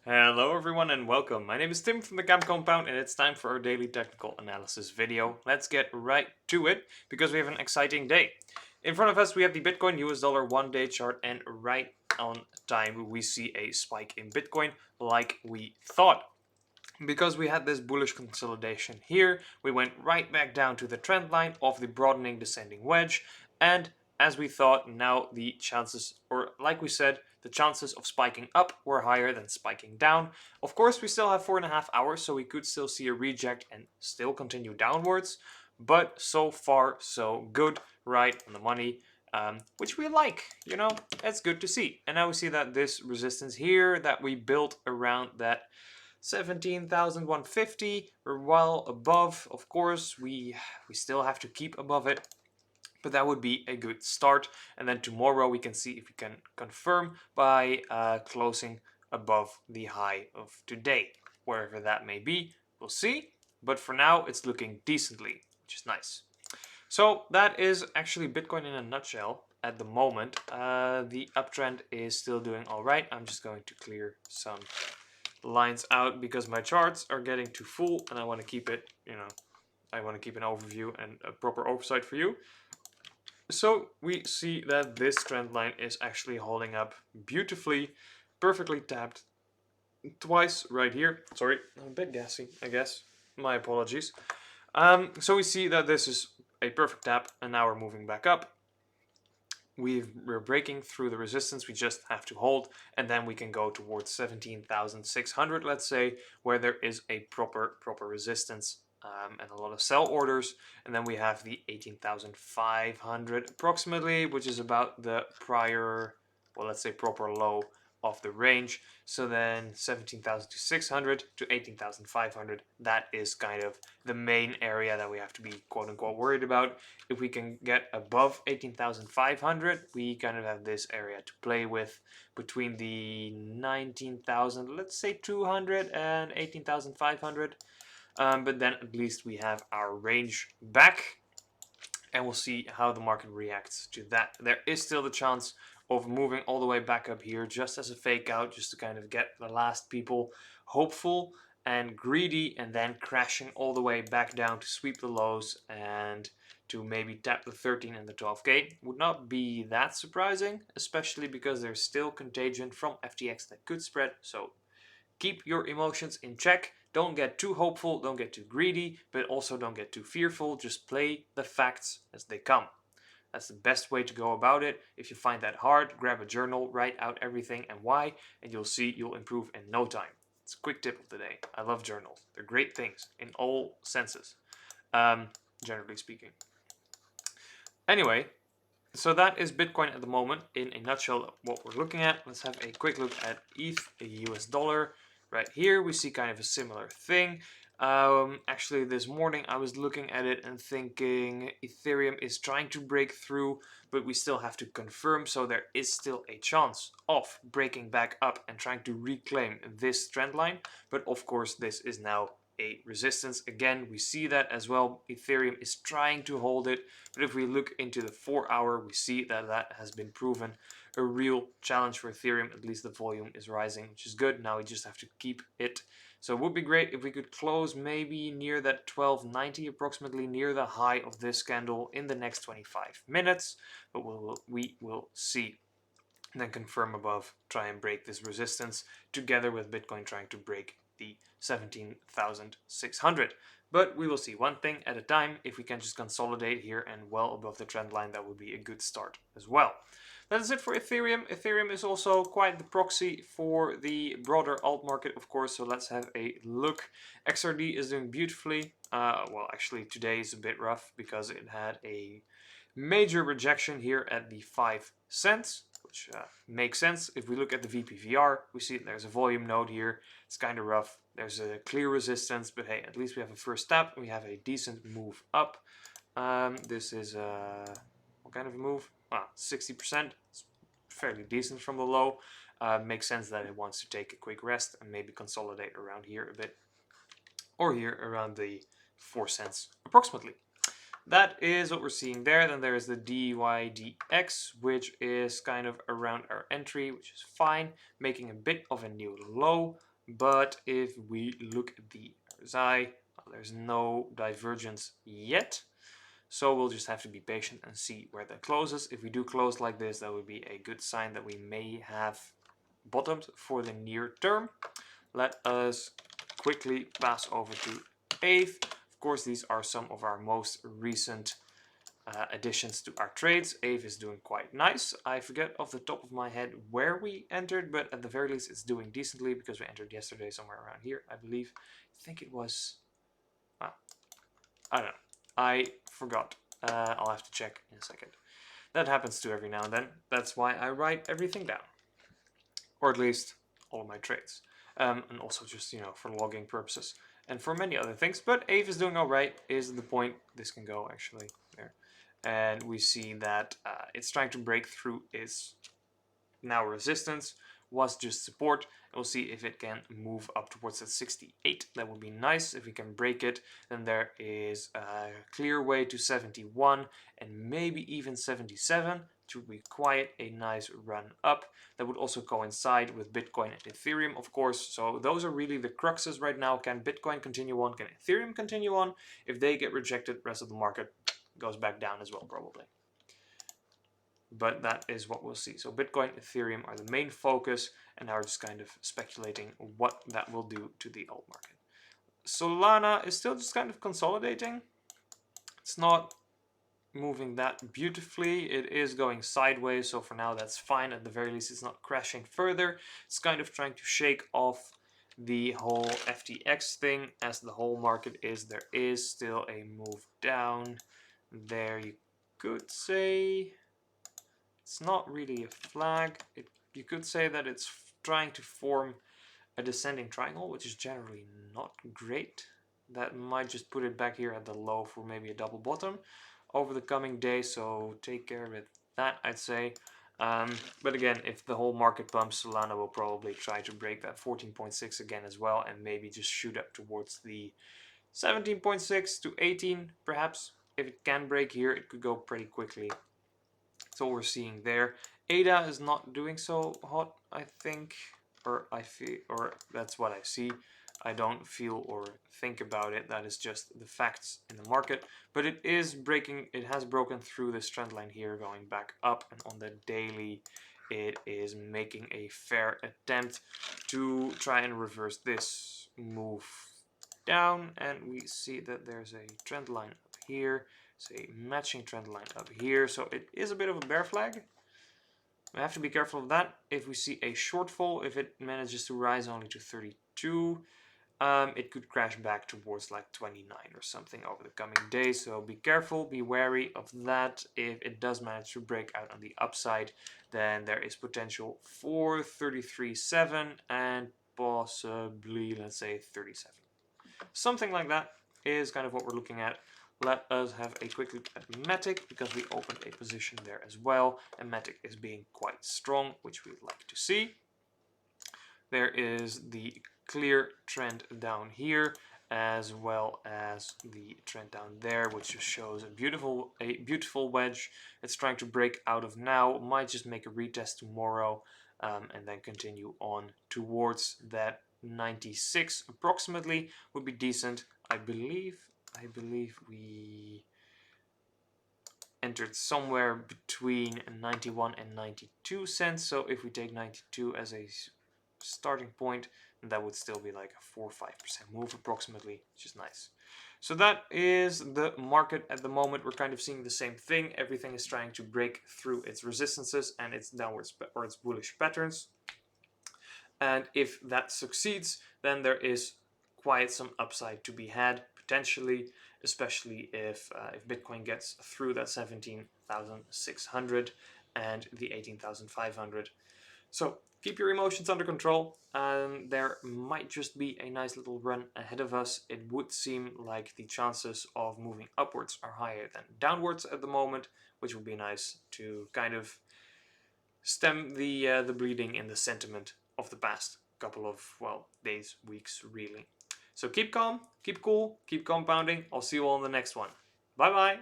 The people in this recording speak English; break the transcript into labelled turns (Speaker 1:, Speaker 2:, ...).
Speaker 1: Hello everyone and welcome. My name is Tim from the Camp Compound and it's time for our daily technical analysis video. Let's get right to it because we have an exciting day. In front of us we have the Bitcoin US dollar 1 day chart, and right on time we see a spike in Bitcoin like we thought. Because we had this bullish consolidation here, we went right back down to the trend line of the broadening descending wedge, and as we thought, now the chances, or like we said, the chances of spiking up were higher than spiking down. Of course, we still have 4.5 hours, so we could still see a reject and still continue downwards, but so far so good, right on the money. Which we like, it's good to see. And now we see that this resistance here that we built around that 17,150, we're well above. Of course, we still have to keep above it, but that would be a good start. And then tomorrow we can see if we can confirm by closing above the high of today, wherever that may be. We'll see, but for now it's looking decently, which is nice. So that is actually Bitcoin in a nutshell at the moment. The uptrend is still doing all right. I'm just going to clear some lines out because my charts are getting too full and I want to keep it, I want to keep an overview and a proper oversight for you. So we see that this trend line is actually holding up beautifully, perfectly tapped twice right here. Sorry, I'm a bit gassy, I guess. My apologies. So we see that this is a perfect tap, and now we're moving back up. We're breaking through the resistance, we just have to hold, and then we can go towards 17,600, let's say, where there is a proper resistance and a lot of sell orders. And then we have the 18,500 approximately, which is about the prior, well, let's say proper low of the range. So then 17,600 to 18,500, that is kind of the main area that we have to be quote unquote worried about. If we can get above 18,500, we kind of have this area to play with between the 19,000, let's say 200 and 18,500. But then at least we have our range back, and we'll see how the market reacts to that. There is still the chance of moving all the way back up here just as a fake out, just to kind of get the last people hopeful and greedy, and then crashing all the way back down to sweep the lows and to maybe tap the 13 and the 12k. Would not be that surprising, especially because there's still contagion from FTX that could spread. So keep your emotions in check. Don't get too hopeful, don't get too greedy, but also don't get too fearful. Just play the facts as they come. That's the best way to go about it. If you find that hard, grab a journal, write out everything and why, and you'll see you'll improve in no time. It's a quick tip of the day. I love journals. They're great things in all senses, generally speaking. Anyway, so that is Bitcoin at the moment in a nutshell what we're looking at. Let's have a quick look at ETH, a US dollar. Right here we see kind of a similar thing. Actually this morning I was looking at it and thinking Ethereum is trying to break through, but we still have to confirm, so there is still a chance of breaking back up and trying to reclaim this trend line. But of course this is now a resistance. Again, we see that as well. Ethereum is trying to hold it, but if we look into the 4-hour, we see that that has been proven a real challenge for Ethereum. At least the volume is rising, which is good. Now we just have to keep it. So it would be great if we could close maybe near that 1290, approximately near the high of this candle in the next 25 minutes, but we will see. And then confirm above, try and break this resistance together with Bitcoin trying to break the 17,600. But we will see, one thing at a time. If we can just consolidate here and well above the trend line, that would be a good start as well. That is it for Ethereum. Ethereum is also quite the proxy for the broader alt market, of course, so let's have a look. XRD is doing beautifully. Well, actually today is a bit rough because it had a major rejection here at the 5 cents, which makes sense. If we look at the VPVR, we see there's a volume node here. It's kind of rough. There's a clear resistance, but hey, at least we have a first step. We have a decent move up. This is what kind of a move? 60%. It's fairly decent from the low. Makes sense that it wants to take a quick rest and maybe consolidate around here a bit, or here around the 4 cents approximately. That is what we're seeing there. Then there's the DYDX, which is kind of around our entry, which is fine, making a bit of a new low. But if we look at the RSI, well, there's no divergence yet. So we'll just have to be patient and see where that closes. If we do close like this, that would be a good sign that we may have bottomed for the near term. Let us quickly pass over to AVE. Of course, these are some of our most recent additions to our trades. AVE is doing quite nice. I forget off the top of my head where we entered, but at the very least it's doing decently because we entered yesterday somewhere around here, I believe. I think it was, well, I don't know. I forgot. I'll have to check in a second. That happens too every now and then. That's why I write everything down. Or at least all of my trades. And also just, for logging purposes. And for many other things. But AVE is doing alright, is the point. This can go actually there. And we see that it's trying to break through its now resistance, was just support. We'll see if it can move up towards that 68. That would be nice. If we can break it, then there is a clear way to 71 and maybe even 77 to be quite a nice run up. That would also coincide with Bitcoin and Ethereum, of course. So those are really the cruxes right now. Can Bitcoin continue on? Can Ethereum continue on? If they get rejected, rest of the market goes back down as well, probably. But that is what we'll see. So Bitcoin, Ethereum are the main focus, and now we're just kind of speculating what that will do to the alt market. Solana is still just kind of consolidating. It's not moving that beautifully. It is going sideways, so for now that's fine. At the very least, it's not crashing further. It's kind of trying to shake off the whole FTX thing, as the whole market is. There is still a move down there, you could say. It's not really a flag. You could say that it's trying to form a descending triangle, which is generally not great. That might just put it back here at the low for maybe a double bottom over the coming days, so take care with that, I'd say. But again, if the whole market pumps, Solana will probably try to break that 14.6 again as well, and maybe just shoot up towards the 17.6 to 18, perhaps. If it can break here, it could go pretty quickly. That's what we're seeing there. ADA is not doing so hot, I think, or I feel, or that's what I see. I don't feel or think about it. That is just the facts in the market. But it is breaking. It has broken through this trend line here, going back up, and on the daily, it is making a fair attempt to try and reverse this move down. And we see that there's a trend line up here. It's a matching trend line up here, so it is a bit of a bear flag. We have to be careful of that. If we see a shortfall, if it manages to rise only to 32, it could crash back towards like 29 or something over the coming days. So be careful, be wary of that. If it does manage to break out on the upside, then there is potential for 33.7 and possibly, let's say, 37. Something like that is kind of what we're looking at. Let us have a quick look at Matic, because we opened a position there as well, and Matic is being quite strong, which we'd like to see. There is the clear trend down here, as well as the trend down there, which just shows a beautiful wedge. It's trying to break out of now, might just make a retest tomorrow, and then continue on towards that 96 approximately would be decent. I believe we entered somewhere between 91 and 92 cents. So if we take 92 as a starting point, that would still be like a 4 or 5% move approximately, which is nice. So that is the market at the moment. We're kind of seeing the same thing. Everything is trying to break through its resistances and its downwards or its bullish patterns. And if that succeeds, then there is quite some upside to be had potentially, especially if Bitcoin gets through that 17,600 and the 18,500. So keep your emotions under control. There might just be a nice little run ahead of us. It would seem like the chances of moving upwards are higher than downwards at the moment, which would be nice to kind of stem the bleeding in the sentiment of the past couple of, well, days, weeks, really. So keep calm, keep cool, keep compounding. I'll see you all in the next one. Bye bye.